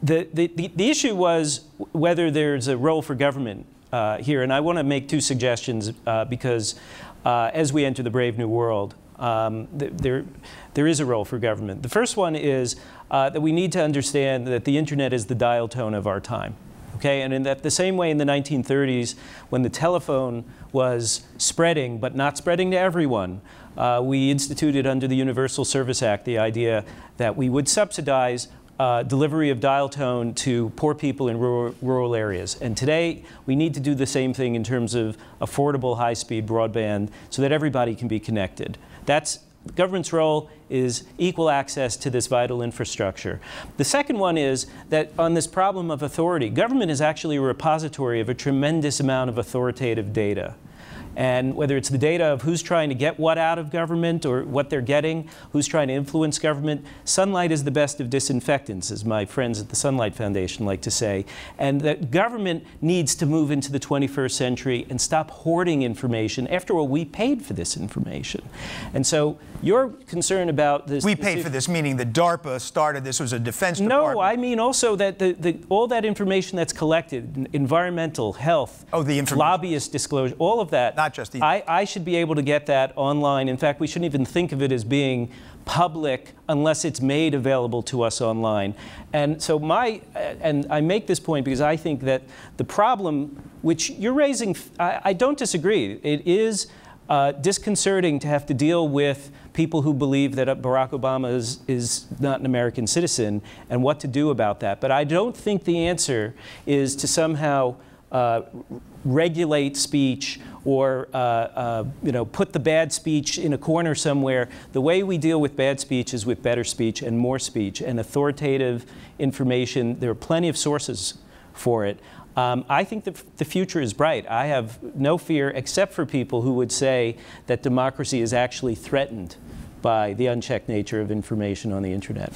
The issue was whether there's a role for government here, and I want to make two suggestions because as we enter the brave new world, there is a role for government. The first one is that we need to understand that the internet is the dial tone of our time. Okay, and in that the same way in the 1930s, when the telephone was spreading, but not spreading to everyone, we instituted under the Universal Service Act the idea that we would subsidize delivery of dial tone to poor people in rural areas. And today, we need to do the same thing in terms of affordable high-speed broadband so that everybody can be connected. Government's role is equal access to this vital infrastructure. The second one is that on this problem of authority, government is actually a repository of a tremendous amount of authoritative data. And whether it's the data of who's trying to get what out of government or what they're getting, who's trying to influence government, sunlight is the best of disinfectants, as my friends at the Sunlight Foundation like to say. And that government needs to move into the 21st century and stop hoarding information. After all, we paid for this information. And so your concern about this... We paid for this, meaning that DARPA started this, was a defense department. No, I mean also that all that information that's collected, environmental, health, lobbyist disclosure, all of that, not just the... I should be able to get that online. In fact, we shouldn't even think of it as being public unless it's made available to us online. And so and I make this point because I think that the problem which you're raising, I don't disagree. It is disconcerting to have to deal with people who believe that Barack Obama is not an American citizen and what to do about that. But I don't think the answer is to somehow regulate speech or put the bad speech in a corner somewhere. The way we deal with bad speech is with better speech and more speech and authoritative information. There are plenty of sources for it. I think the future is bright. I have no fear except for people who would say that democracy is actually threatened by the unchecked nature of information on the internet.